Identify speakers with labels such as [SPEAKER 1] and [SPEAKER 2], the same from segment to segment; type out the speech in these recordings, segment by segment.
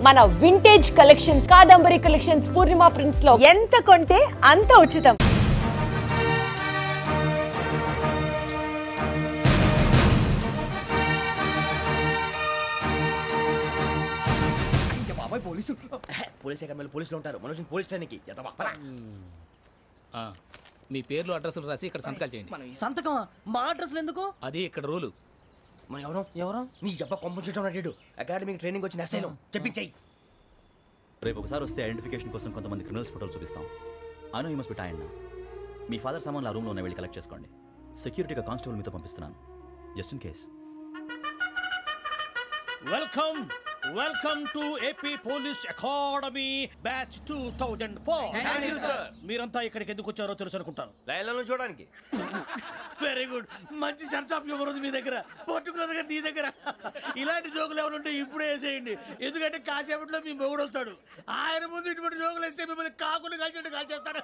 [SPEAKER 1] మన vintage collections Kadambari collections పూర్ణిమ prints లో ఎంత కొంటే అంత ఉచితం.
[SPEAKER 2] పోలీసులు ఉంటారు మనుషులు పోలీస్ స్టేషన్కి.
[SPEAKER 3] మీ పేర్లు అడ్రస్లు రాసి ఇక్కడ సంతకాలు చేయండి.
[SPEAKER 2] సంతకమా? మా అడ్రస్లు ఎందుకు?
[SPEAKER 3] అది ఇక్కడ రూలు.
[SPEAKER 2] మన ఎవరు నీ అబ్బా పంపించడం అడిగాడు. అకాడమిక్ ట్రైనింగ్ వచ్చిన ఎస్ఐలో చెప్పించాయి.
[SPEAKER 4] రేపు ఒకసారి వస్తే ఐడెంటిఫికేషన్ కోసం కొంతమంది క్రిమినల్స్ ఫోటోలు చూపిస్తాం. అను యూ మస్ట్ బి టైండ్. మీ ఫాదర్ సామాన్లు ఆ రూమ్లో ఉన్న వెళ్ళి కలెక్ట్ చేసుకోండి. సెక్యూరిటీగా కానిస్టేబుల్ మీతో పంపిస్తున్నాను just in case.
[SPEAKER 5] Welcome to AP police academy batch 2004. మీరంతా ఇక్కడికి ఎందుకు వచ్చారో తెలుసు అనుకుంటాను.
[SPEAKER 2] లైన్లను చూడడానికి.
[SPEAKER 5] Very good. మంచి చర్చ్ ఆఫ్ హ్యూమర్ ఉంది మీ దగ్గర, పర్టికులర్ గా నీ దగ్గర. ఇలాంటి జోకులు ఎవరు ఉంటే ఇప్పుడే వేసేయండి. ఎందుకంటే కాసేపట్లో మీ మొగుడు వస్తాడు. ఆయన ముందు ఇటువంటి జోకులు వేస్తే మిమ్మల్ని కాకుండా కాల్చేట్టు కాల్చేస్తాడు.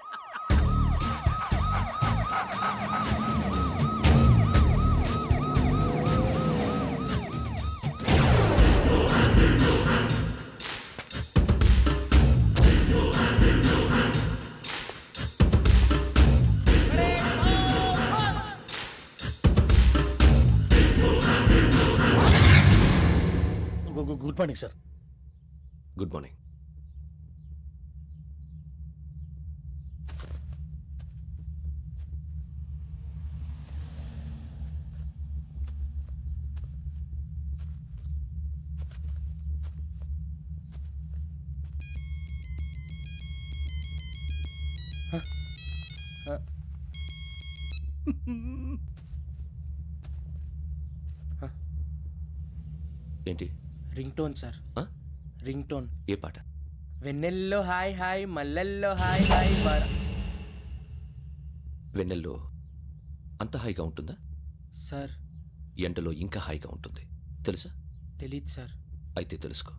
[SPEAKER 5] Good morning sir.
[SPEAKER 6] Good morning. ఏంటి?
[SPEAKER 7] Ring tone sir. Ring tone.
[SPEAKER 6] ఏ పాట?
[SPEAKER 7] వెన్నెల్లో హాయ్ హాయ్ మల్లెల్లో హాయ్ హాయ్.
[SPEAKER 6] వెన్నెల్లో అంత హాయిగా ఉంటుందా
[SPEAKER 7] సార్?
[SPEAKER 6] ఎండలో ఇంకా హాయిగా ఉంటుంది తెలుసా?
[SPEAKER 7] తెలీదు సార్.
[SPEAKER 6] అయితే తెలుసుకో.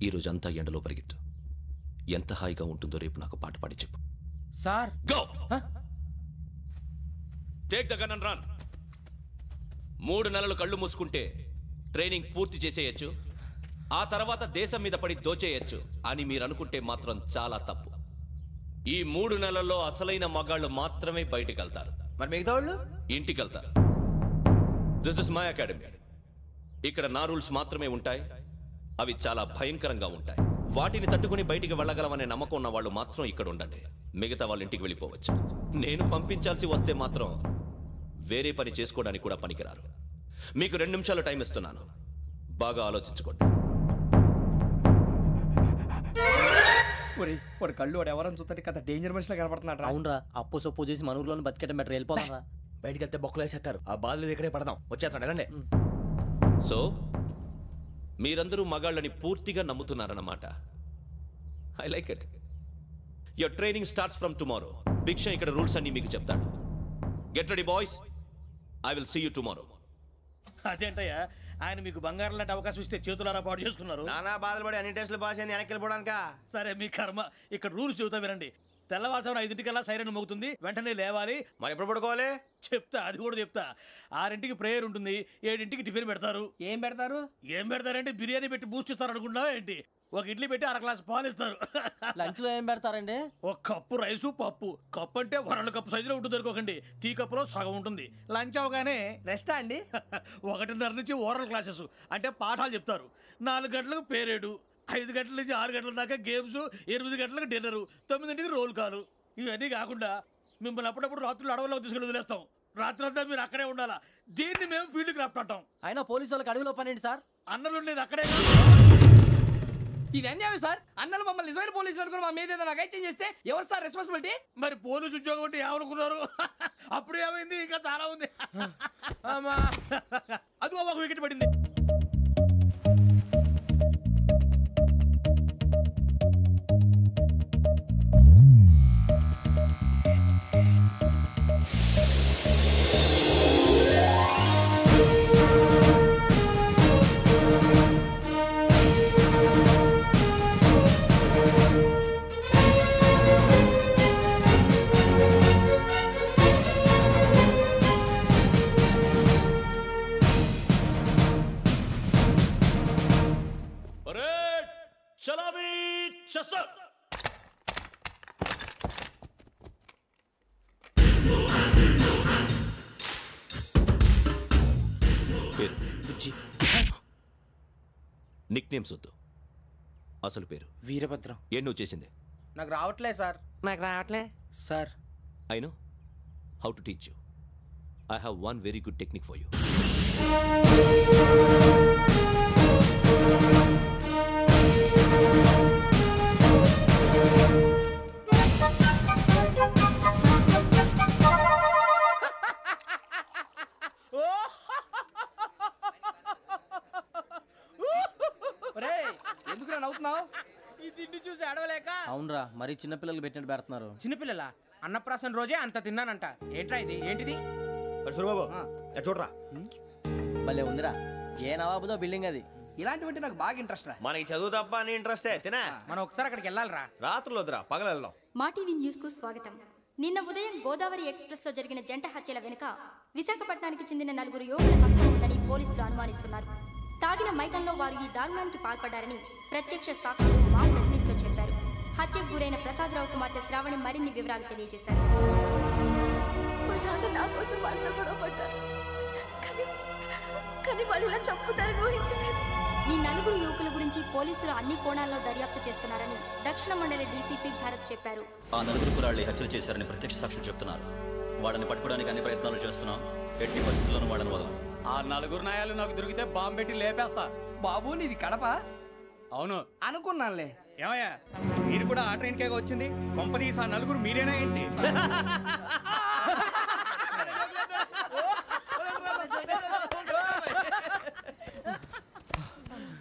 [SPEAKER 6] ఈరోజు అంతా ఎండలో పరిగెత్తు. ఎంత హాయిగా ఉంటుందో రేపు నాకు పాట పాడి చెప్పు.
[SPEAKER 7] Sir
[SPEAKER 6] go. Take the gun and run. 3 నెలలు కళ్ళు మూసుకుంటే ట్రైనింగ్ పూర్తి చేసేయచ్చు. ఆ తర్వాత దేశం మీద పడి దోచేయచ్చు అని మీరు అనుకుంటే మాత్రం చాలా తప్పు. ఈ 3 నెలల్లో అసలైన మగాళ్ళు మాత్రమే బయటికి వెళ్తారు.
[SPEAKER 2] మరి మిగతా వాళ్ళు
[SPEAKER 6] ఇంటికి వెళ్తారు. This is my academy. ఇక్కడ నా రూల్స్ మాత్రమే ఉంటాయి. అవి చాలా భయంకరంగా ఉంటాయి. వాటిని తట్టుకుని బయటికి వెళ్ళగలమనే నమ్మకం ఉన్న వాళ్ళు మాత్రం ఇక్కడ ఉండండి. మిగతా వాళ్ళు ఇంటికి వెళ్ళిపోవచ్చు. నేను పంపించాల్సి వస్తే మాత్రం వేరే పని చేసుకోవడానికి కూడా పనికిరారు. మీకు 2 నిమిషాలు టైం ఇస్తున్నాను. బాగా ఆలోచించుకోండి.
[SPEAKER 2] వాడు కళ్ళు వాడు ఎవరైనా చూస్తే కదా డేంజర్ మనిషిలో కనపడుతున్నాడు.
[SPEAKER 7] అవునరా, అప్పు సొప్పు చేసి మన ఊర్లో బతికేట బెటర్. వెళ్ళిపోతారా?
[SPEAKER 2] బయటికి వెళ్తే బొక్కలు వేసేస్తారు. ఆ బాధలు ఇక్కడే పడదాం. వచ్చేస్తాడు ఎలాండి.
[SPEAKER 6] సో మీరందరూ మగాళ్ళని పూర్తిగా నమ్ముతున్నారన్నమాట. I like it. Your training starts from tomorrow. Bhiksha ఇక్కడ రూల్స్ అన్ని మీకు చెప్తాడు. Get ready boys. I will see you tomorrow.
[SPEAKER 5] అదేంటయ్యా, ఆయన మీకు బంగారం లాంటి అవకాశం ఇస్తే చేతులారా పాటు చేసుకున్నారు.
[SPEAKER 2] నానా బాధలు పడి అన్ని టెస్టులు పాస్ అయింది వెనక్కి వెళ్ళిపోవడానికా?
[SPEAKER 5] సరే మీ కర్మ. ఇక్కడ రూల్స్ చెబుతా వినండి. తెల్లవారుజామున 5 సైరన్ మోగుతుంది. వెంటనే లేవాలి.
[SPEAKER 2] మరి ఎప్పుడు పడుకోవాలి?
[SPEAKER 5] చెప్తా, అది కూడా చెప్తా. 6 ప్రేయర్ ఉంటుంది. 7 టిఫిన్ పెడతారు.
[SPEAKER 7] ఏం పెడతారు?
[SPEAKER 5] ఏం పెడతారంటే బిర్యానీ పెట్టి బూస్ట్ ఇస్తారు అనుకుంటున్నావా ఏంటి? ఒక ఇడ్లీ పెట్టి 1/2 గ్లాస్ పాలు ఇస్తారు.
[SPEAKER 7] లంచ్ లో ఏం పెడతారండి?
[SPEAKER 5] 1 కప్పు రైసు పప్పు. కప్పు అంటే 1/2 కప్పు సైజులో ఉంటుంది అనుకోకండి. టీ కప్పులో సగం ఉంటుంది. లంచ్ అవగానే
[SPEAKER 7] రెస్టా అండి?
[SPEAKER 5] 1:30 నుంచి ఓరల్ క్లాసెస్ అంటే పాఠాలు చెప్తారు. 4 గంటలకు పేరేడు. 5 గంటల నుంచి 6 గంటల దాకా గేమ్స్. 8 గంటలకు డిన్నరు. 9ంటికి రోల్ కాలు. ఇవన్నీ కాకుండా మిమ్మల్ని అప్పుడప్పుడు రాత్రులు అడవుల్లో తీసుకెళ్ళి వదిలేస్తాం. రాత్రి అంతా మీరు అక్కడే ఉండాలా. దీన్ని మేము ఫీల్డ్ క్రాఫ్ట్ అంటాం.
[SPEAKER 7] అయినా పోలీసు వాళ్ళకి అడవిలో పనేంటి సార్?
[SPEAKER 5] అన్నలు ఉండేది అక్కడే.
[SPEAKER 7] ఇది అన్యాయం సార్. అన్నలు మమ్మల్ని నిజమైన పోలీసులు అనుకుని మా మీద ఏదైనా అగైత్యం చేస్తే ఎవరు సార్ రెస్పాన్సిబిలిటీ?
[SPEAKER 5] మరి పోలీసు ఉద్యోగం అంటే ఏమనుకున్నారు? అప్పుడు ఏమైంది? ఇంకా చాలా ఉంది. అదిగో ఒక వికెట్ పడింది.
[SPEAKER 4] చలామీ చస్సర్.
[SPEAKER 6] పేరు నిక్ నేమ్స్ వద్దు, అసలు పేరు.
[SPEAKER 2] వీరభద్రం.
[SPEAKER 6] ఏం నువ్వు చేసింది?
[SPEAKER 2] నాకు రావట్లే సార్. నాకు రావట్లే sir.
[SPEAKER 6] I know how to teach you. I have one very good technique for you.
[SPEAKER 7] ఎందుకు నవ్వుతున్నావు?
[SPEAKER 2] ఈ తిండి చూసి అడవలేక.
[SPEAKER 8] అవునరా, మరి చిన్నపిల్లలు పెట్టినట్టు పెడుతున్నారు.
[SPEAKER 2] చిన్నపిల్లల అన్నప్రాసన రోజే అంత తిన్నానంట. ఏంట్రా ఇది? ఏంటిది? సూరిబాబు చూడరా.
[SPEAKER 8] భలే ఉందిరా. ఏ నవాబుదో బిల్డింగ్ అది.
[SPEAKER 7] ఇలాంటివంటే నాకు బాగా ఇంట్రెస్ట్ రా.
[SPEAKER 2] మనకి చదువు తప్ప అని ఇంట్రెస్టే. తినా మనం ఒకసారి అక్కడికి వెళ్ళాలిరా. రాత్రులు వద్దురా, పగలు వెళ్దాం.
[SPEAKER 9] మా టీవీ న్యూస్ కు స్వాగతం. నిన్న ఉదయం గోదావరి ఎక్స్ప్రెస్ లో జరిగిన జంట హత్యల వెనుక విశాఖపట్నానికి చెందిన 4 యువకుల హస్తం ఉందని పోలీసులు అనుమానిస్తున్నారు. తాగిన మైకంలో వారు ఈ దారుణానికి పాల్పడ్డారని ప్రత్యక్ష సాక్షులు మా ప్రతినిధితో చెప్పారు. హత్యకు గురైన ప్రసాదరావు కుమార్తె శ్రావణి మరిన్ని వివరాలు తెలియజేశారు.
[SPEAKER 10] మా నాన్న నా కోసం వాళ్ళతో గొడవ పడ్డారు, కానీ వాళ్ళు ఇలా చంపుతారని ఊహించలేదు.
[SPEAKER 9] ఈ 4 యువకుల గురించి పోలీసులు అన్ని కోణాల్లో దర్యాప్తు చేస్తున్నారని దక్షిణ మండలి డీసీపీ భరత్ చెప్పారు.
[SPEAKER 4] ఆ 4 కుర్రాళ్ళు హత్యలు చేశారని ప్రత్యక్ష సాక్షులు చెప్తున్నారు. వాళ్ళని పట్టుకోవడానికి అన్ని ప్రయత్నాలు చేస్తున్నాం. ఎట్టి పరిస్థితుల్లోనూ వాళ్ళని వదలం.
[SPEAKER 7] ఆ 4 నాయాలు నాకు దొరికితే బాంబు పెట్టి లేపేస్తా. బాబు నీది కడప? అవును అనుకున్నానులే.
[SPEAKER 5] ఏమయ్యా, మీరు కూడా ఆ ట్రైన్ కేగా వచ్చింది? కొంపదీసి ఆ 4 మీరేనా ఏంటి?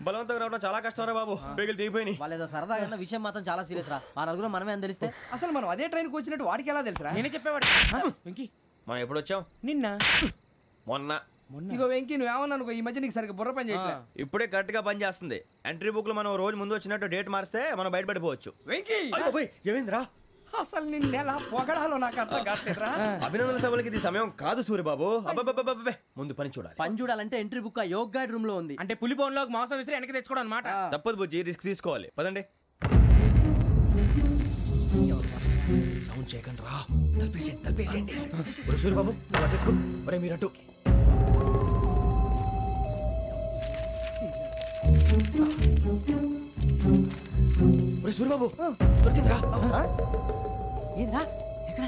[SPEAKER 2] బలవంతంగా రావడం చాలా కష్టం రా బాబు. పేగులు దిగిపోయినాయి.
[SPEAKER 8] వాళ్ళు ఏదో సరదాగా విషయం మాత్రం చాలా సీరియస్ రా. ఆ 4 మనమే అని తెలిస్తే
[SPEAKER 7] అసలు మనం అదే ట్రైన్కి వచ్చినట్టు వాడికి ఎలా తెలుసురా?
[SPEAKER 2] నేనే చెప్పేవాడు. వెంకీ మనం ఎప్పుడు వచ్చాం?
[SPEAKER 7] నిన్న
[SPEAKER 2] మొన్న.
[SPEAKER 7] ఇగో వెంకీ, నువ్వేమన్నా అనుకో, ఈ మధ్య నీకు సరిగ్గా బుర్ర పని చేయట్లేదు.
[SPEAKER 2] ఇప్పుడే కరెక్ట్ గా పని చేస్తుంది. ఎంట్రీ బుక్ లో మనం రోజు ముందు వచ్చినట్టు డేట్ మారిస్తే మనం బయటపడిపోవచ్చు.
[SPEAKER 7] వెంకీ
[SPEAKER 2] ఏమైందిరా?
[SPEAKER 7] అసలు నిన్న ఎలా పొగడాలో నాకు అర్థం కాట్లేదురా.
[SPEAKER 2] అభినందన సభలకి ఇది సమయం కాదు సూర్యబాబు. అబ్బబ్బబ్బబ్బబ్బే, ముందు పని చూడాలి.
[SPEAKER 8] పని చూడాలంటే ఎంట్రీ బుక్ ఆ యోగ్ గైడ్ రూమ్ లో ఉంది.
[SPEAKER 2] అంటే పులి బోన్ లోకి మాంసం విసిరి వెనక్కి తెచ్చుకోవడం అనమాట. తప్పదు బుజ్జి, రిస్క్ తీసుకోవాలి. పదండి. సౌండ్ చేయకండి రా. తలపేసేయండి. సూర్యబాబు మీరట్టు. సూర్యబాబు దొరికిందిరా.
[SPEAKER 8] ఏంద్రా ఎక్కడ?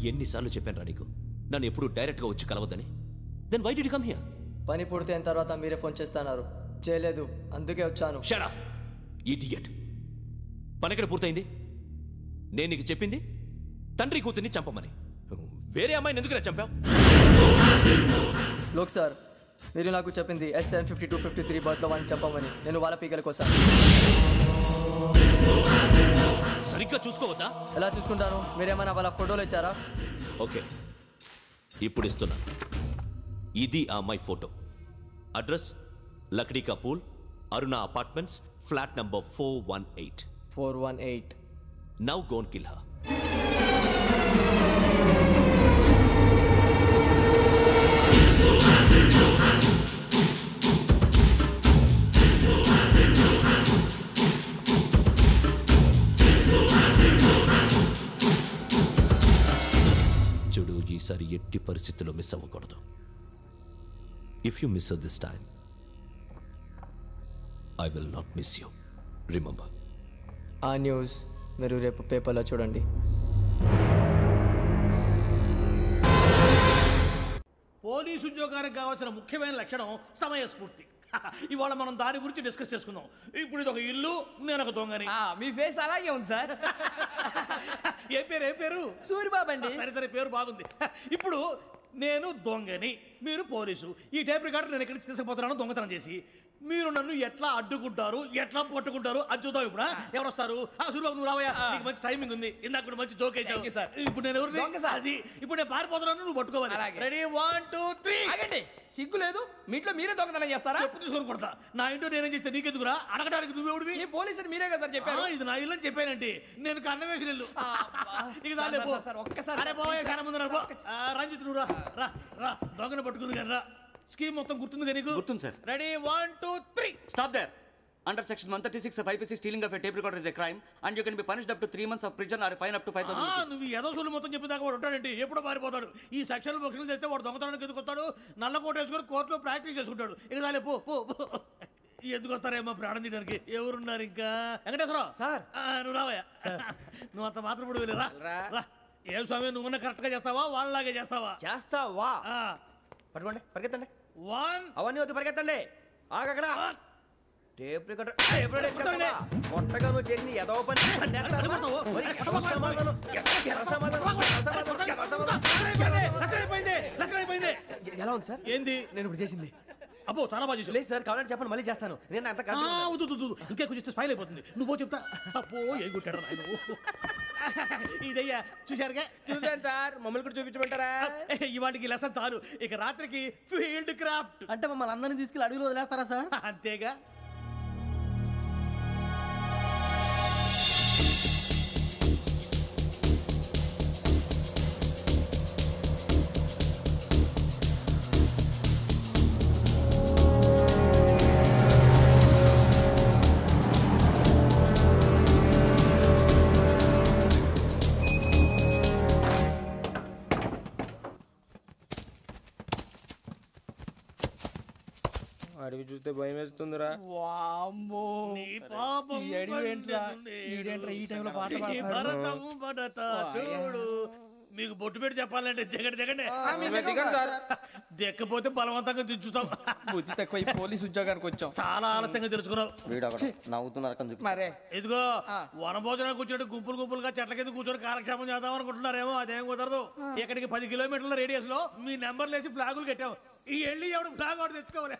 [SPEAKER 6] ఎన్నిసార్లు చెప్పాను రా నీకు, నన్ను ఎప్పుడు డైరెక్ట్గా వచ్చి కలవద్దని? Then why did you come here?
[SPEAKER 11] పని పూర్తయిన తర్వాత మీరే ఫోన్ చేస్తున్నారు. చేయలేదు, అందుకే వచ్చాను.
[SPEAKER 6] Shut up idiot. పని ఎక్కడ పూర్తయింది? నేను నీకు చెప్పింది తండ్రి కూతుర్ని చంపమని. వేరే అమ్మాయిని ఎందుకు చంపావు?
[SPEAKER 11] లోక్ సార్, మీరు నాకు చెప్పింది SN 5253 బర్త్లో వాళ్ళని చంపమని. నేను వాళ్ళ పీకల కోసం.
[SPEAKER 6] సరిగ్గా చూసుకోవద్దా?
[SPEAKER 11] ఎలా చూసుకుంటాను? మీరేమైనా వాళ్ళ ఫోటోలు ఇచ్చారా?
[SPEAKER 6] ఓకే, ఇప్పుడు ఇస్తున్నా. ఇది ఆ అమ్మాయి photo. Address Lakdi ka pool, Aruna apartments, flat number 418.
[SPEAKER 11] 418.
[SPEAKER 6] Now go and kill her. చూడు, ఈసారి ఎట్టి పరిస్థితుల్లో మిస్ అవ్వకూడదు. If you miss this time, I will not miss you. Remember.
[SPEAKER 11] ఆ న్యూస్ మీరు రేపు పేపర్లో చూడండి.
[SPEAKER 5] పోలీసు ఉద్యోగానికి కావాల్సిన ముఖ్యమైన లక్షణం సమయస్ఫూర్తి. ఇవాళ మనం దాని గురించి డిస్కస్ చేసుకుందాం. ఇప్పుడు ఇది ఒక ఇల్లు, నేను ఒక దొంగని.
[SPEAKER 7] మీ ఫేస్ అలాగే ఉంది సార్.
[SPEAKER 5] ఏ పేరు?
[SPEAKER 7] సూరిబాబు అండి.
[SPEAKER 5] సరే పేరు బాగుంది. ఇప్పుడు నేను దొంగని, మీరు పోలీసు. ఈ టేప్ రికార్డర్ నేను ఎక్కడికి తీసుకుపోతున్నాను దొంగతనం చేసి. మీరు నన్ను ఎట్లా అడ్డుకుంటారు, ఎట్లా పట్టుకుంటారు అది చూద్దాం. ఇప్పుడు ఎవరు వస్తారు? సూర్యబాబు నువ్వు రావయ్యా, నీకు మంచి టైమింగ్ ఉంది. ఇందాక కూడా మంచి జోక్ వేసావు. ఇప్పుడు నేను ఎవరు? అది ఇప్పుడు నేను పారిపోతున్నాను, నువ్వు పట్టుకోవాలి. రెడీ 1 2 3.
[SPEAKER 7] ఆగండి, సిగ్గు లేదు? మీ ఇంట్లో మీరే దొంగతనం చేస్తారా?
[SPEAKER 5] చెప్పు తీసుకొని కొడతా. నా ఇంట్లో నేనేం చేస్తే నీకెందుకురా? అడగడానికి నువ్వెవడివి?
[SPEAKER 7] ఈ పోలీసులు మీరే కదా సార్ చెప్పారు.
[SPEAKER 5] ఇది నా ఇల్లు అని చెప్పానండి. నేను కన్న వేసిన ఇల్లు.
[SPEAKER 7] ఒక్కసారి
[SPEAKER 5] అరే బాబు కన్న ముందు రంజిత్ నువ్వు రా రా దొంగను పట్టుకుంది కానీ రా. స్కీమ్ మొత్తం గుర్తుంది కదా నీకు?
[SPEAKER 12] గుర్తుంది sir.
[SPEAKER 5] Ready 1 2 3.
[SPEAKER 12] Stop there. Under section 136 of IPC, stealing of a tape recorder is a crime and you can be punished up to 3 months of prison or a fine up to 5,000 rupees.
[SPEAKER 5] నువ్వు ఏదో సొల్లు మొత్తం చెప్పిన దాకా వాడు ఉంటాడండి. ఎప్పుడో పారిపోతాడు. ఈ సెక్షన్ బొక్షన్లు చేస్తే వాడు దొంగతనానికి ఎందుకు వస్తాడు? నల్ల కోట వేసుకొని కోర్టులో ప్రాక్టీస్ చేసుకుంటాడు. ఇక చాలే పో పో ఎందుకు వస్తారేమో ప్రాణం తీయడానికి. ఎవరున్నారు ఇంకా? వెంకటేశ్వరరావు సార్, నువ్వు రావయ్యా. నువ్వు అంత మాత్రం ఇప్పుడు వెళ్ళి రా. ఏం స్వామి, నువ్వున్న కరెక్ట్ గా చేస్తావా వాళ్ళలాగే చేస్తావా?
[SPEAKER 2] చేస్తావా? పట్టుకోండి, పరిగెత్తండి.
[SPEAKER 5] 1
[SPEAKER 2] అవన్నీ వద్దు, పరిగెత్తండి. ఆగక్కడ టేప్ రికార్డర్ కొత్తగా నువ్వు చేసిన ఏదో పని ఎలా ఉంది సార్?
[SPEAKER 5] ఏంది
[SPEAKER 2] నేను ఇప్పుడు చేసింది?
[SPEAKER 5] అబ్బో చాలా బాగా చేసి.
[SPEAKER 2] లేదు సార్, కావాలంటే చెప్పండి, మళ్ళీ చేస్తాను. నేను అంత
[SPEAKER 5] ఇంకే కొంచెం స్మైల్ అయిపోతుంది. నువ్వు చెప్తా. అబ్బో ఏ కొట్టాడు ఆయన. ఇదయ్యా చూశారుగా?
[SPEAKER 2] చూసాను సార్. మమ్మల్ని కూడా చూపించమంటారా?
[SPEAKER 5] ఇవాటికి లెసన్ చాలు. ఇక రాత్రికి ఫీల్డ్ క్రాఫ్ట్.
[SPEAKER 8] అంటే మమ్మల్ని అందరినీ తీసుకెళ్ళి అడుగులో వదిలేస్తారా సార్?
[SPEAKER 5] అంతేగా.
[SPEAKER 2] అడిగి చూస్తే భయం వేస్తుందిరా.
[SPEAKER 5] మీకు బొట్టు పెట్టి చెప్పాలంటే దిగండి. దిక్కపోతే బలవంతంగా దించుతాం.
[SPEAKER 7] బుద్ధి తక్కువ పోలీస్ ఉద్యోగానికి వచ్చాం.
[SPEAKER 5] చాలా ఆలస్యంగా తెలుసుకున్నావు.
[SPEAKER 7] మరే
[SPEAKER 5] ఇదిగో వనభోజనానికి కూర్చోండి. గుంపులుగా చెట్ల కింద కూర్చొని కాలక్షేపం చేద్దాం అనుకుంటున్నారేమో. అదేం కుదరదు. ఇక్కడికి 10 కిలోమీటర్ల రేడియస్ లో మీ నెంబర్లు వేసి ఫ్లాగులు కట్టాం. ఈ వెళ్ళి ఎవడు ఫ్లాగ్ ఒకటి తెచ్చుకోవాలి.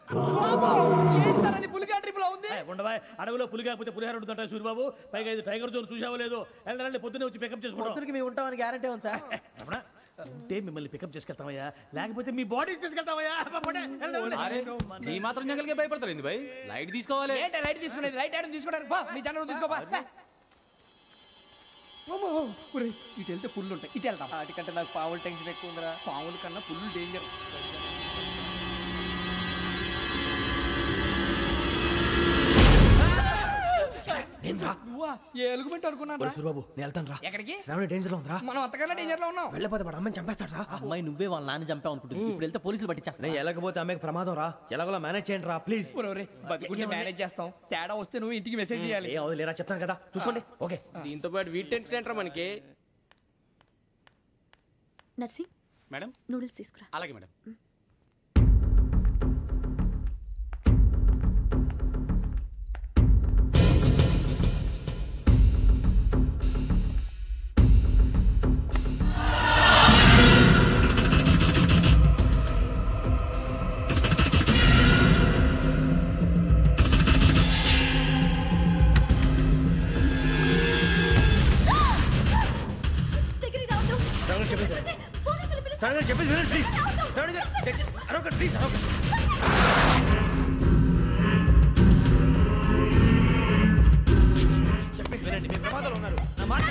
[SPEAKER 5] ఉండవా? అడవిలో పులి కాకపోతే పులిహార ఉంటుంట సూర్యబాబు. పైగా ఇది టైగర్ జోన్ చూసావో లేదో. వెళ్ళండి, పొద్దున్నే వచ్చి పికప్ చేసుకుంటాం.
[SPEAKER 8] మేము ఉంటామని గ్యారంటీ ఉంది సార్.
[SPEAKER 5] అంటే మిమ్మల్ని పికప్ చేసుకెళ్తామయ్యా, లేకపోతే మీ బాడీ తీసుకెళ్తామయ్యా.
[SPEAKER 3] ఈ మాత్రం జంగల్కే భయపడతారు భయ్. లైట్ తీసుకోవాలి.
[SPEAKER 7] లైట్ తీసుకునేది లైట్ ఐటమ్ తీసుకోవడానికి మీ జనం తీసుకోపా. ఇటు వెళ్తే పుల్లు ఉంటాయి, ఇటు వెళ్తాం.
[SPEAKER 8] వాటికంటే నాకు పావులు టెన్షన్ ఎక్కువ ఉందిరా.
[SPEAKER 7] పాముల కన్నా పుల్లు డేంజర్. ఎలుగుబెట్టి అనుకున్నాను.
[SPEAKER 2] సూర్యబాబు నేను వెళ్తాను రా.
[SPEAKER 7] ఎక్కడికి?
[SPEAKER 2] శ్రావణి డేంజర్ లో ఉందిరా.
[SPEAKER 7] మనం అంతకన్నా డేంజర్ లో ఉన్నాం.
[SPEAKER 2] వెళ్ళపోతే వాడు అమ్మాయిని చంపేస్తాడు రా.
[SPEAKER 8] అమ్మాయి నువ్వే వాళ్ళ నాన్న చంపావు అనుకుంటుంది. ఇప్పుడు వెళ్తే పోలీసులు పట్టించేస్తా.
[SPEAKER 2] నేను వెళ్ళకపోతే అమ్మాయికి ప్రమాదం రా. ఎలాగోలా మేనేజ్ చేయండి రా ప్లీజ్.
[SPEAKER 7] బతికుంటే మేనేజ్ చేస్తాం. తేడా వస్తే నువ్వు ఇంటికి మెసేజ్ చేయాలి.
[SPEAKER 2] ఏ అవును లేరా, చెప్తాను కదా చూసుకోండి. ఓకే.
[SPEAKER 3] దీంతో పాటు వీటి టెన్షన్ ఏంట్రా మనకి.
[SPEAKER 10] నర్సి
[SPEAKER 3] మేడం
[SPEAKER 10] నూడిల్స్ తీసుకురా.
[SPEAKER 3] అలాగే మేడం.
[SPEAKER 2] చెప్పేసి వినండి ప్లీజ్. శ్రావణి గారు అరొకటి ప్లీజ్. చెప్పేసి వినండి, మీరు ప్రమాదాలు ఉన్నారు. నా మాట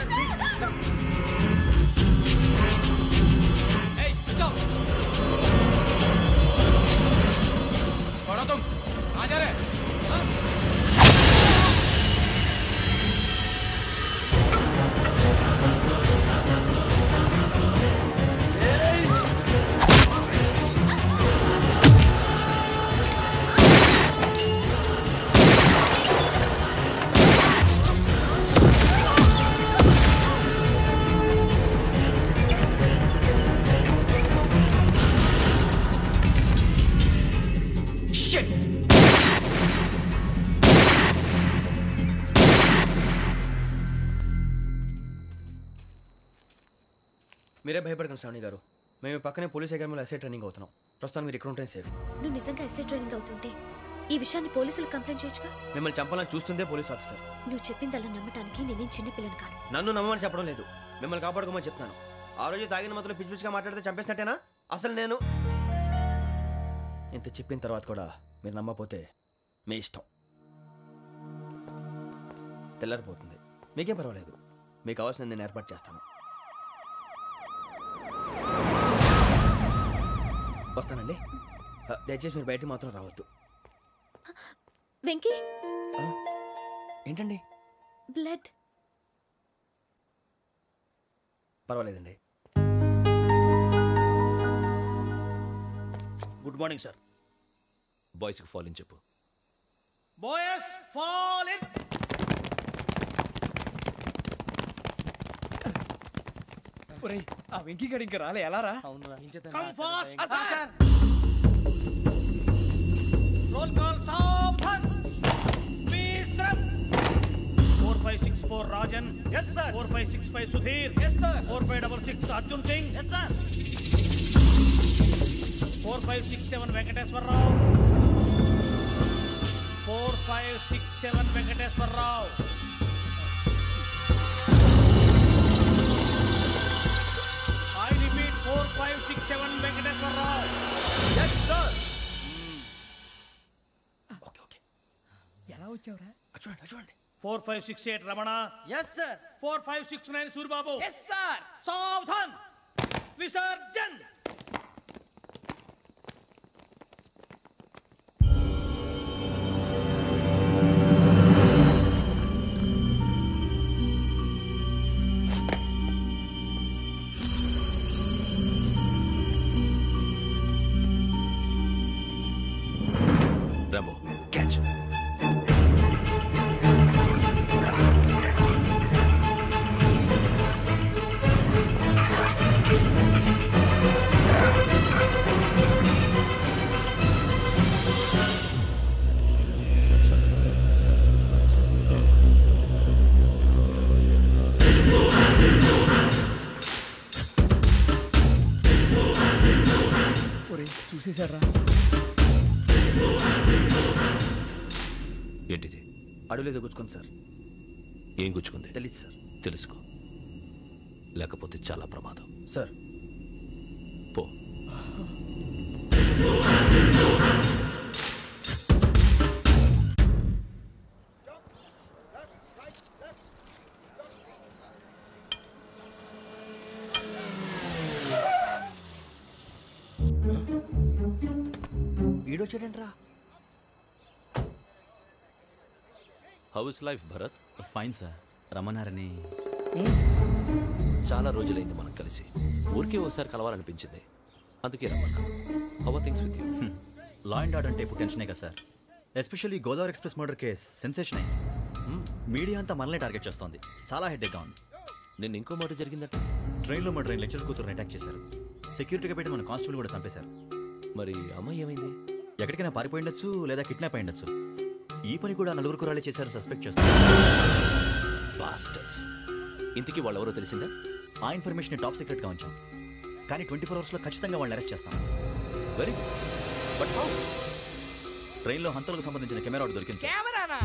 [SPEAKER 2] మీరే భయపడకండి శ్రావణి గారు. మేము పక్కనే పోలీస్ అకాడమీలో ఎస్ఐ ట్రైనింగ్ అవుతున్నాం. ప్రస్తుతం మీరు ఇక్కడ ఉంటే సేఫ్.
[SPEAKER 10] నువ్వు నిజంగా ఎస్ఐ ట్రైనింగ్ అవుతుంటే ఈ విషయాన్ని పోలీసులకు కంప్లైంట్ చేయొచ్చుగా.
[SPEAKER 2] మిమ్మల్ని చంపాలని చూస్తుందే పోలీస్ ఆఫీసర్.
[SPEAKER 10] నువ్వు చెప్పిందల్లా నమ్మటానికి నేనేం చిన్నపిల్లని కాను.
[SPEAKER 2] నన్ను నమ్మమని చెప్పడం లేదు, మిమ్మల్ని కాపాడుకోమని చెప్తాను. ఆ రోజు తాగిన మాత్రం పిచ్చి పిచ్చిగా మాట్లాడితే చంపేసినట్టేనా? అసలు నేను ఇంత చెప్పిన తర్వాత కూడా మీరు నమ్మకపోతే మీ ఇష్టం. తెల్లారిపోతుంది, మీకేం పర్వాలేదు. మీకు కావాల్సిన నేను ఏర్పాటు చేస్తాను. వస్తానండి. దయచేసి మీరు బయటికి మాత్రం రావద్దు.
[SPEAKER 10] వెంకీ,
[SPEAKER 2] ఏంటండి?
[SPEAKER 10] బ్లడ్.
[SPEAKER 2] పర్వాలేదండి.
[SPEAKER 5] Good morning sir.
[SPEAKER 6] బాయ్స్కి ఫాల్ ఇన్ చెప్పు.
[SPEAKER 5] Boys fall in.
[SPEAKER 7] ఒరేయ్, ఆ వెంకీ గడి ఇంకా రాలే, ఎలా రా?
[SPEAKER 5] Come fast sir. Roll call సావధాన్. Speed up. 4564 Rajan. yes sir. 4565 Sudheer. yes sir. 4566 Arjun Singh. yes sir. 4567 Venkateswararao. 4567 Venkateswararao. I repeat 4567 Venkateswararao.
[SPEAKER 2] yes sir. Okay.
[SPEAKER 7] ఎలా వచ్చావురా?
[SPEAKER 2] చూడండి.
[SPEAKER 5] 4568 Ramana.
[SPEAKER 8] yes sir.
[SPEAKER 5] 4569 Suribabu.
[SPEAKER 7] yes sir.
[SPEAKER 5] సావధాన్. Visarjan.
[SPEAKER 6] Rambo, catch.
[SPEAKER 7] ఒరేయ్, చూసేశారా?
[SPEAKER 6] ఏంటిది?
[SPEAKER 2] అడుగులేదు గుచ్చుకుంది సార్.
[SPEAKER 6] ఏం గుచ్చుకుంది?
[SPEAKER 2] తెలీదు సార్.
[SPEAKER 6] తెలుసుకో, లేకపోతే చాలా ప్రమాదం.
[SPEAKER 2] సార్
[SPEAKER 6] పో.
[SPEAKER 2] ఈడొచ్చాడంట్రా.
[SPEAKER 6] How is life Bharat?
[SPEAKER 4] Fine sir. రమ్మన్నారని.
[SPEAKER 6] చాలా రోజులైంది మనం కలిసి. ఊరికే ఒకసారి కలవాలనిపించింది, అందుకే రమ్మన్నా. How are things with you?
[SPEAKER 4] Law and order అంటే ఇప్పుడు టెన్షనే కదా sir. Especially Godavari express murder case sensation అయింది. మీడియా అంతా మనల్ని టార్గెట్ చేస్తోంది. చాలా హెడ్ఏక్గా ఉంది.
[SPEAKER 6] నిన్న ఇంకో మాట జరిగిందట.
[SPEAKER 4] ట్రైన్లో మా ట్రైన్ లెక్చర్ కూతురుని అటాక్ చేశారు. సెక్యూరిటీగా పెట్టి మన కానిస్టేబుల్ కూడా చంపేశారు.
[SPEAKER 6] మరి అమ్మాయి ఏమైంది?
[SPEAKER 4] ఎక్కడికైనా పారిపోయిండొచ్చు, లేదా కిడ్నాప్ అయ్యిండొచ్చు. ఈ పని కూడా నలుగురు కుర్రాళ్ళే చేశారు సస్పెక్ట్ చేస్తారు.
[SPEAKER 6] బాస్టర్స్. ఇంతకీ వాళ్ళు ఎవరో తెలిసిందా?
[SPEAKER 4] ఆ ఇన్ఫర్మేషన్ టాప్ సీక్రెట్గా ఉంచాం, కానీ 24 అవర్స్లో ఖచ్చితంగా వాళ్ళని అరెస్ట్ చేస్తాం.
[SPEAKER 6] Very but how?
[SPEAKER 4] ట్రైన్లో హంతలకు సంబంధించిన కెమెరా ఒకటి దొరికింది.
[SPEAKER 7] కెమెరానా?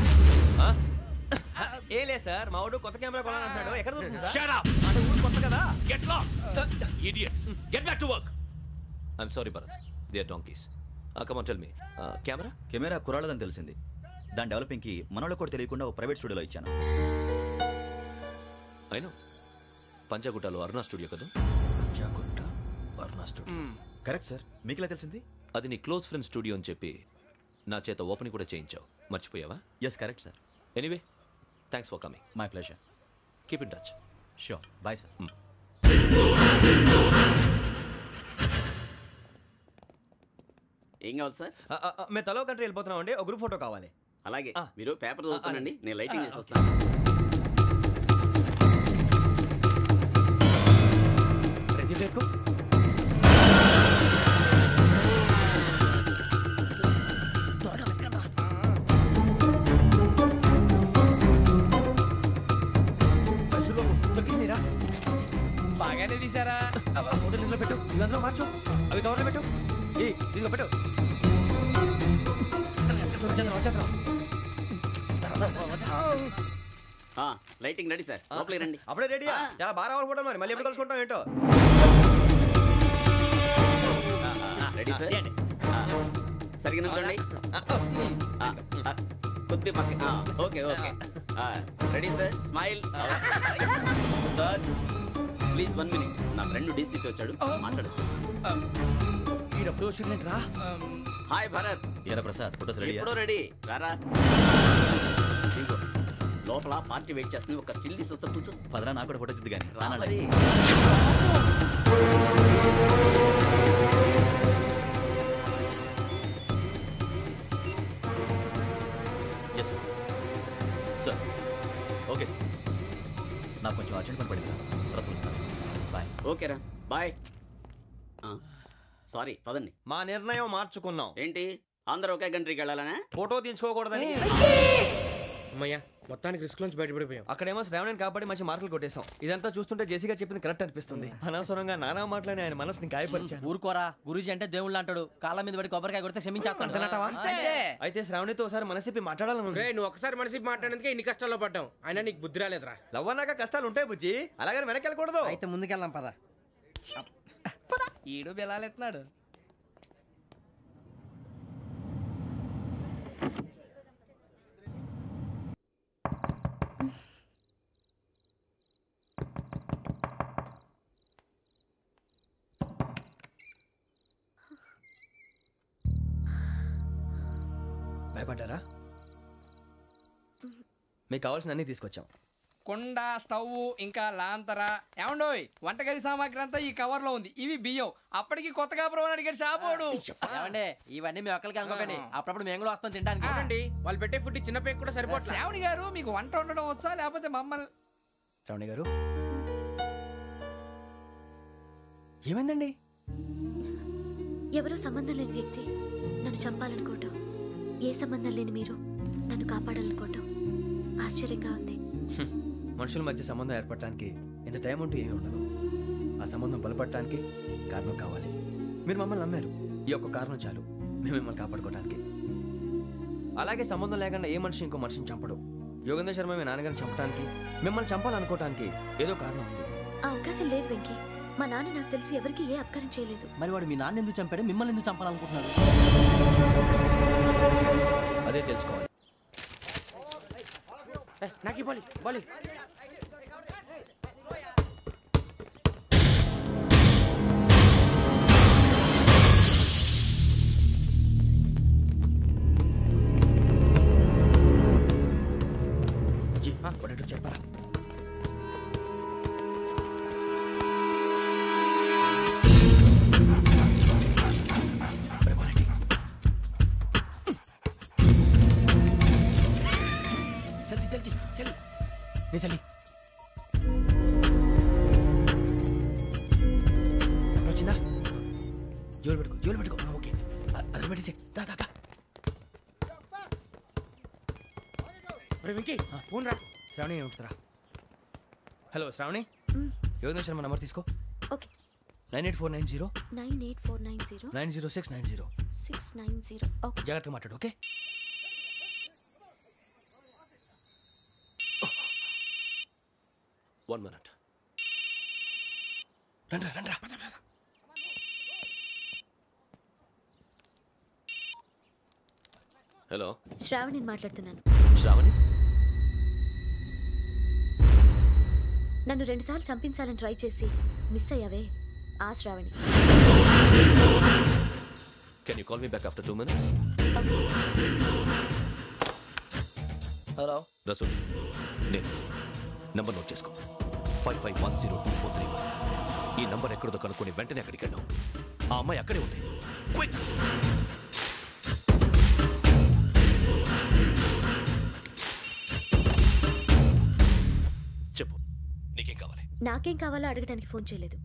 [SPEAKER 2] ఏ లే సార్, మా వాడు కొత్త కెమెరా కొనాలంటున్నాడు. ఎక్కడ దొరుకుతుంది సార్?
[SPEAKER 6] Shut up!
[SPEAKER 2] అంటే ఊరు కొత్త కదా.
[SPEAKER 6] Get lost! Idiots! Get back to work! I'm sorry, Bharat. They are donkeys. Come on, tell me. Camera?
[SPEAKER 4] Camera కుర్రాళ్ళదని తెలిసింది. దాని డెవలపింగ్కి మనోళ్ళకి కూడా తెలియకుండా ఒక ప్రైవేట్ స్టూడియోలో ఇచ్చాను.
[SPEAKER 6] I know. పంజాగుట్టలో అరుణ స్టూడియో కదా?
[SPEAKER 2] పంజాగుట్ట అరుణ స్టూడియో.
[SPEAKER 4] Correct sir. మీకు ఎలా తెలిసింది?
[SPEAKER 6] అది నీ క్లోజ్ ఫ్రెండ్ స్టూడియో అని చెప్పి నా చేత ఓపెన్ కూడా చేయించావు. మర్చిపోయావా?
[SPEAKER 4] Yes correct sir.
[SPEAKER 6] Anyway, thanks for coming.
[SPEAKER 4] My pleasure.
[SPEAKER 6] Keep in touch.
[SPEAKER 4] Sure. Bye sir.
[SPEAKER 13] ఏం కావాలి సార్?
[SPEAKER 2] మేము తలో కంట్రీ వెళ్ళిపోతున్నాం అండి. ఒక గ్రూప్ ఫోటో కావాలి.
[SPEAKER 13] అలాగే, మీరు పేపర్ చదువుతానండి, నేను లైటింగ్ చేసి వస్తాను.
[SPEAKER 5] బాగా
[SPEAKER 7] బాగానే తీసారా?
[SPEAKER 2] ఫోటోలు ఇందులో పెట్టు, ఇవి అందులో మార్చు, అవి కవర్లో పెట్టు, ఇదిగో పెట్టు.
[SPEAKER 13] లైటింగ్ రెడీ సార్, లోపలికి రండి.
[SPEAKER 2] అప్పుడే రెడీయా? చాలా బాగా రావాలి ఫోటో, మరి మళ్ళీ ఎప్పుడు కలుసుకుంటాం ఏంటో.
[SPEAKER 13] రెడీ సార్, సరిగ్గా నుంచోండి. కొద్ది పక్క. Okay okay, ready sir, smile. Please 1 minute, నా ఫ్రెండ్ డీసీపీ వచ్చాడు, మాట్లాడచ్చు. హాయ్ భరత్.
[SPEAKER 4] ఏరా ప్రసాద్, ఫోటోస్ రెడీ?
[SPEAKER 13] ఎప్పుడో రెడీ, రారా. లోపల పార్టీ వెయిట్ చేస్తుంది, ఒక స్టిల్ తీసి వస్తా, కూర్చో.
[SPEAKER 4] పదరా, నాకు కూడా ఫోటో చూద్ది కానీ.
[SPEAKER 13] మరి
[SPEAKER 4] ఎస్ సార్. ఓకే సార్, నాకు కొంచెం అర్జెంట్ పని పడింది, తర్వాత పిలుస్తాను. బాయ్.
[SPEAKER 13] ఓకేరా, బాయ్. సారీ, పదండి.
[SPEAKER 2] మా నిర్ణయం మార్చుకున్నాం.
[SPEAKER 13] ఏంటి, అందరూ ఒకే కంట్రీకి వెళ్ళాలనే?
[SPEAKER 2] ఫోటో తీసుకోకూడదని.
[SPEAKER 14] అమ్మయ్యా, మొత్తానికి రిస్క్ నుంచి బయటపడిపోయాం.
[SPEAKER 2] అక్కడేమో శ్రావణిని కాబట్టి మంచి మార్కులు కొట్టేశాం. ఇదంతా చూస్తుంటే జేసీగా చెప్పింది కరెక్ట్ అనిపిస్తుంది. అనవసరంగా నానా మాటలని ఆయన మనసుని గాయపరిచాను.
[SPEAKER 8] ఊరుకోరా, గురూజీ అంటే దేవుళ్ళు అంటాడు. కాళ్ళ మీద పడి కొబ్బరికాయ కొడితే క్షమించేస్తాను.
[SPEAKER 2] అయితే శ్రావణితో ఒకసారి మనసిప్పి మాట్లాడాలను.
[SPEAKER 14] నువ్వు ఒకసారి మనసిప్పి మాట్లాడేందుకే ఇన్ని కష్టాల్లో పడ్డాం. అయినా నీకు బుద్ధి రాలేదురా.
[SPEAKER 2] లవ్ అన్నాక కష్టాలు ఉంటాయి బుజ్జి, అలాగని వెనక్కి వెళ్ళకూడదు.
[SPEAKER 8] అయితే ముందుకెళ్దాం పద.
[SPEAKER 7] ఈడు బెలాలెత్తున్నాడు.
[SPEAKER 2] భయపడ్డారా? మీకు కావాల్సిన అన్ని తీసుకొచ్చాం.
[SPEAKER 7] కుండ, స్టవ్, ఇంకా లాంతర. ఏమండోయ్, వంటగది సామాగ్రి అంతా ఈ కవర్ లో ఉంది. ఇవి బియ్యం. అప్పటికి కొత్తగా బ్రౌన్ అడిగాడు షాపోడు.
[SPEAKER 8] ఏమండి, ఇవన్నీ మీ ఒక్కరికి అనుకోకండి, అప్పుడప్పుడు మేము కూడా వస్తాం తినడానికి.
[SPEAKER 14] వాళ్ళు పెట్టే ఫుడ్ చిన్న పేరు కూడా సరిపోతుంది.
[SPEAKER 7] శ్రావణి గారు, మీకు వంట వండడం వచ్చా, లేకపోతే మమ్మల్ని?
[SPEAKER 2] శ్రావణి గారు, ఏమైందండి?
[SPEAKER 10] ఎవరో సంబంధం లేని వ్యక్తి నన్ను చంపాలనుకోవటం, ఏ సంబంధం లేని మీరు నన్ను కాపాడాలనుకోవటం ఆశ్చర్యంగా ఉంది.
[SPEAKER 2] మనుషుల మధ్య సంబంధం ఏర్పడటానికి ఇంత టైం ఉంటూ ఏమీ ఉండదు. ఆ సంబంధం బలపడటానికి కారణం కావాలి. మీరు మమ్మల్ని నమ్మారు, ఈ ఒక్క కారణం చాలు మేము మిమ్మల్ని కాపాడుకోవడానికి. అలాగే సంబంధం లేకుండా ఏ మనిషి ఇంకో మనిషిని చంపడు. యోగేంద్ర శర్మ మీ నాన్నగారిని చంపడానికి, మిమ్మల్ని చంపాలనుకోవటానికి ఏదో కారణం ఉంది.
[SPEAKER 10] ఆ అవకాశం లేదు వెంకీ. మా నాన్న నాకు తెలిసి ఎవరికి ఏ అపకారం చేయలేదు.
[SPEAKER 8] మరి వాడు మీ నాన్న ఎందుకు చంపాడు, మిమ్మల్ని ఎందుకు చంపాలనుకుంటున్నాడు?
[SPEAKER 2] అదే తెలుసుకోవాలి.
[SPEAKER 14] నాకు బాలి బాలి.
[SPEAKER 2] చెప్పరా? చలి వచ్చిందా? జోలు పెట్టుకో. ఓకే, అది పెట్టేసి
[SPEAKER 14] వెంకీ ఫోన్ రా.
[SPEAKER 2] శ్రావణి ఏమిటిరా? హలో శ్రావణి, యోగేంద్ర శర్మ నంబర్ తీసుకో.
[SPEAKER 10] ఓకే.
[SPEAKER 2] 98490
[SPEAKER 10] 98490
[SPEAKER 2] 90690
[SPEAKER 10] 690. ఓకే,
[SPEAKER 2] జాగ్రత్తగా మాట్లాడు. Okay,
[SPEAKER 6] one minute.
[SPEAKER 2] రండ్రా.
[SPEAKER 6] హలో,
[SPEAKER 10] శ్రావణిని మాట్లాడుతున్నాను.
[SPEAKER 6] శ్రావణి,
[SPEAKER 10] నన్ను 2 సార్లు చంపించాలని ట్రై చేసి మిస్ అయ్యావే, ఆ Shravani.
[SPEAKER 6] Can you call me back after 2 minutes?
[SPEAKER 11] Hello
[SPEAKER 6] Rasool, నేను నంబర్ నోట్ చేసుకో. 55102435. ఈ నంబర్ ఎక్కడదో కనుక్కొని వెంటనే అక్కడికి వెళ్ళాం. ఆ అమ్మాయి అక్కడే ఉంది. క్విక్! చెప్పు, నీకేం కావాలి?
[SPEAKER 10] నాకేం కావాలో అడగడానికి ఫోన్ చేయలేదు.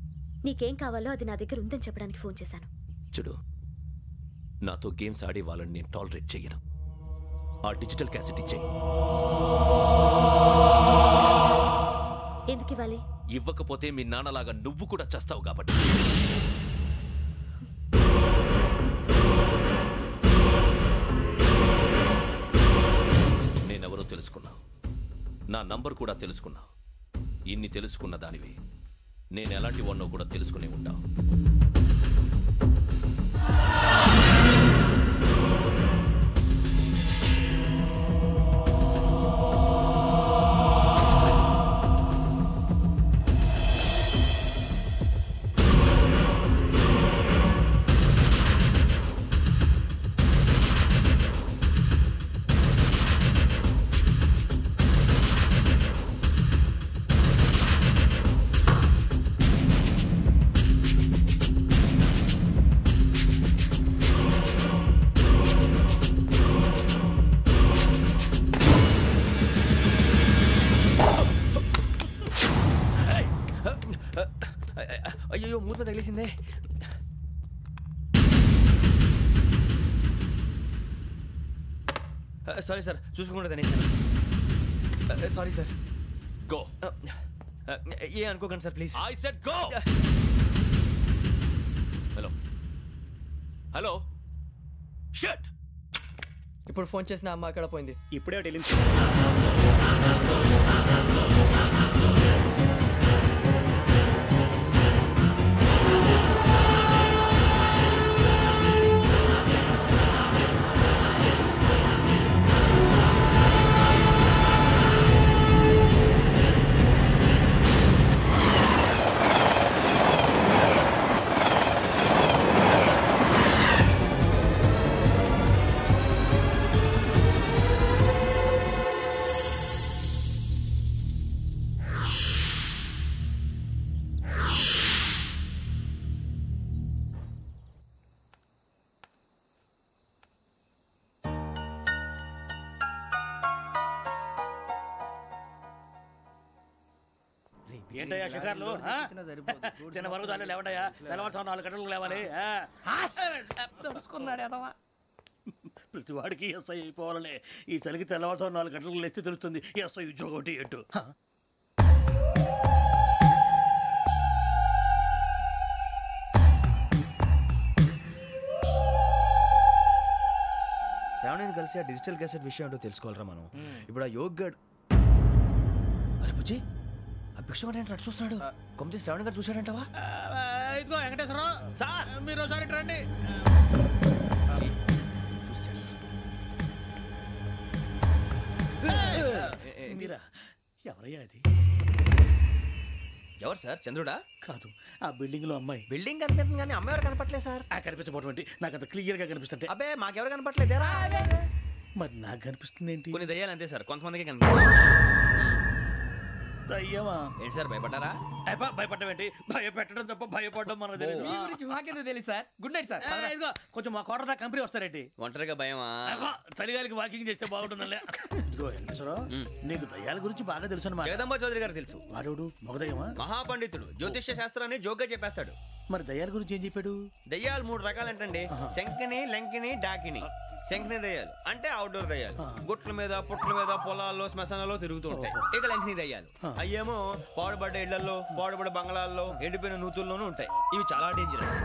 [SPEAKER 10] నీకేం కావాలో అది నా దగ్గర ఉందని చెప్పడానికి ఫోన్ చేశాను.
[SPEAKER 6] చూడు, నాతో గేమ్స్ ఆడే వాళ్ళని నేను టాలరేట్ చెయ్యను. ఆ డిజిటల్ క్యాసెట్ ఇచ్చేయి.
[SPEAKER 10] ఎందుకు ఇవ్వాలి?
[SPEAKER 6] ఇవ్వకపోతే మీ నాన్నలాగా నువ్వు కూడా చస్తావు కాబట్టి. నేనెవరో తెలుసుకున్నావు, నా నంబర్ కూడా తెలుసుకున్నావు. ఇన్ని తెలుసుకున్న దానివి నేను ఎలాంటి వాడినో కూడా తెలుసుకునే ఉంటావు.
[SPEAKER 2] అయ్యో మూత తగిలేసిందే. సారీ సార్, చూసుకుంటా తినేసాను. Sorry sir.
[SPEAKER 6] గో.
[SPEAKER 2] ఏ అనుకోకండి sir please.
[SPEAKER 6] I said go. Hello hello shut.
[SPEAKER 11] ఇప్పుడు ఫోన్ చేసిన అమ్మ అక్కడ పోయింది.
[SPEAKER 12] ఇప్పుడే వెళ్ళింది. ఏంటయ్యా షికార్లు? తిన్న వరకు చాలే లేవండయ్యా. తెల్లవారుతో 4 గంటలకు లేవాలి. ప్రతి వాడికి ఎస్ఐ అయిపోవాలనే ఈ చలికి తెల్లవారుతో 4 గంటలకు లేస్తే తెలుస్తుంది ఎస్ఐ ఉద్యోగం ఒకటి ఎటు.
[SPEAKER 2] శ్రావణిని కలిసి ఆ డిజిటల్ క్యాసెట్ విషయం ఏంటో తెలుసుకోవాలరా మనం. ఇప్పుడు ఆ యోగ్ గడ్. అరే బుజ్జి, ఆ భిక్షం ఏంటంటే అటు చూస్తున్నాడు. కొమ్మిది శ్రావణి గారు చూశాడంటావా?
[SPEAKER 5] ఇదిగో వెంకటేశ్వరరావు సార్, మీరు ఒకసారి రండి. ఎవరయ్యా అది?
[SPEAKER 2] ఎవరు సార్? చంద్రుడా?
[SPEAKER 5] కాదు, ఆ బిల్డింగ్ లో అమ్మాయి.
[SPEAKER 2] బిల్డింగ్ కనిపిస్తుంది కానీ అమ్మాయి ఎవరు కనపట్లేదు సార్.
[SPEAKER 5] కనిపించబోటువంటి నాకు అంత క్లియర్ గా కనిపిస్తుంటే.
[SPEAKER 2] అబ్బే మాకెవరు కనపట్లేదేరా?
[SPEAKER 5] మరి నాకు కనిపిస్తుంది ఏంటి?
[SPEAKER 2] కొన్ని దయ్యాలు అంతే సార్, కొంతమందికి కనిపిస్తుంది.
[SPEAKER 5] దయ్యమా?
[SPEAKER 2] ఏంటి సార్ భయపడ్డారా?
[SPEAKER 5] భయపడడం ఏంటి? భయపెట్టడం తప్ప భయపడడం మనకు తెలియదు.
[SPEAKER 7] మీ గురించి మాకెందుకు తెలుసు సార్? Good night sir.
[SPEAKER 5] ఇదిగో కొంచెం మా కోట దాకా కంపెనీ వస్తారేంటి?
[SPEAKER 2] ఒంటరిగా భయమా?
[SPEAKER 5] చలిగాలికి వాకింగ్ చేస్తే బాగుంటుందిలే. ఇదిగో వెంకటేశ్వరరావు, నీకు దయ్యాల గురించి బాగా తెలుసు అన్నమాట.
[SPEAKER 2] జగదంబ చౌదరి గారు తెలుసు.
[SPEAKER 5] వాడు మగదయ్యమా?
[SPEAKER 2] మహాపండితుడు, జ్యోతిష్య శాస్త్రాన్ని జోగ్గా చెప్పేస్తాడు.
[SPEAKER 5] మరి దయ్యాల గురించి ఏం చెప్పాడు?
[SPEAKER 2] దయ్యాలు 3 రకాలంటండి. శంకిని, లంకిని, డాకిని. శంకిని దయ్యాలు అంటే అవుట్డోర్ దయ్యాలు, గుట్ల మీద పుట్ల మీద పొలాల్లో శ్మశానాల్లో తిరుగుతూ ఉంటాయి. ఇక లంకిని దయ్యాలు అయ్యేమో పాడుబడ్డ ఇళ్లలో, పాడుబడ్డ బంగ్లాల్లో, ఎండిపోయిన నూతుల్లోనూ ఉంటాయి. ఇవి చాలా డేంజరస్.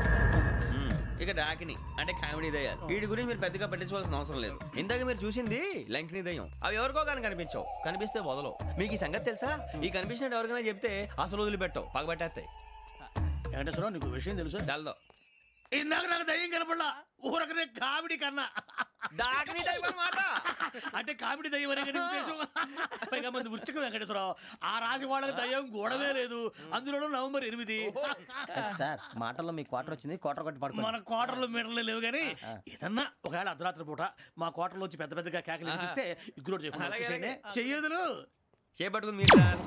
[SPEAKER 2] ఇక డాకిని అంటే కామెడీ దయ్యాలు. వీటి గురించి మీరు పెద్దగా పట్టించుకోవాల్సిన అవసరం లేదు. ఇందాక మీరు చూసింది లంకిని దయ్యం. అవి ఎవరికో కానీ కనిపించవు, కనిపిస్తే వదలవు. మీకు ఈ సంగతి తెలుసా? ఈ కనిపించినట్టు ఎవరికైనా చెప్తే అసలు వదిలిపెట్టవు, పగబట్టేస్తాయి.
[SPEAKER 5] వెంకటేశ్వరరావు, నీకు విషయం తెలుసు?
[SPEAKER 2] తెలదో.
[SPEAKER 5] ఇందాక నాకు దయ్యం కనపడలా, ఊరకనే కామెడీ కన్నా. అంటే కామెడీ దయ్యం అనే ఉద్దేశం. పైగా మంది ఉచ్చక వెంకటేశ్వరరావు, ఆ రాజు వాళ్ళకి దయ్యం గోడవే లేదు. అందులోనూ నవంబర్ 8.
[SPEAKER 8] సార్ మాటల్లో మీ క్వార్టర్ వచ్చింది, క్వార్టర్ కొట్టి పడుకో.
[SPEAKER 5] మన క్వార్టర్లో మీటర్లు లేవు కానీ ఏదన్నా ఒకవేళ అర్ధరాత్రి పూట మా క్వార్టర్లో వచ్చి పెద్ద పెద్దగా కేకలు వినిపిస్తే ఇగ్గురు చెయ్యదులు
[SPEAKER 2] చేపట్టుకుంది మీరు సార్.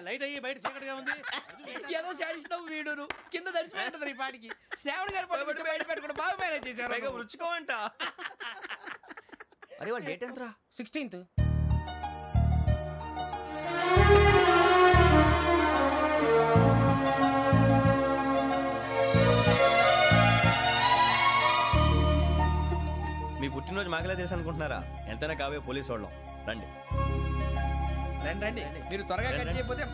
[SPEAKER 5] లైట్ అయ్యి బయట చీకటిగా ఉంది.
[SPEAKER 7] ఏదో శాడిస్తావు వీడును కింద దర్శనం ఈ పాటికి. శ్రావణ్ గారు పట్టుకొచ్చి బయట పెట్టుకుంటే బాగా మేనేజ్ చేశారు.
[SPEAKER 2] రుచుకోమంట. అరే వాళ్ళ డేట్ ఎంతరా?
[SPEAKER 14] 16th.
[SPEAKER 2] మీ పుట్టినరోజు మాకలే తెలుసు అనుకుంటున్నారా? ఎంతైనా కావే పోలీసు వాళ్ళం. రండి.
[SPEAKER 7] రండి రండి, మీరు త్వరగా కట్ చేయకపోతే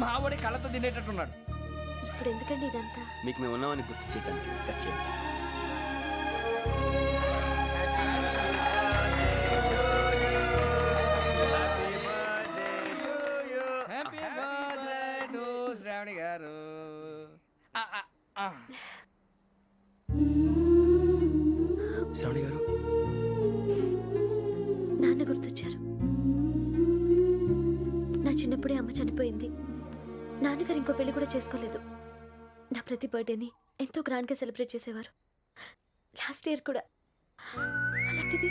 [SPEAKER 7] మావడి కళ్ళతో తినేటట్టున్నాడు.
[SPEAKER 10] ఇప్పుడు ఎందుకండి ఇదంతా?
[SPEAKER 2] మీకు మేము ఉన్నామని గుర్తు చేయడానికి కట్ చేయండి.
[SPEAKER 7] హ్యాపీ బర్త్డే టు శ్రావణి గారు.
[SPEAKER 2] శ్రావణి గారు,
[SPEAKER 10] నాన్న గుర్తొచ్చారు. నా చిన్నప్పుడే అమ్మ చనిపోయింది. నాన్నగారు ఇంకో పెళ్లి కూడా చేసుకోలేదు. నా ప్రతి బర్త్డేని ఎంతో గ్రాండ్గా సెలబ్రేట్ చేసేవారు. లాస్ట్ ఇయర్ కూడా. అలాంటిది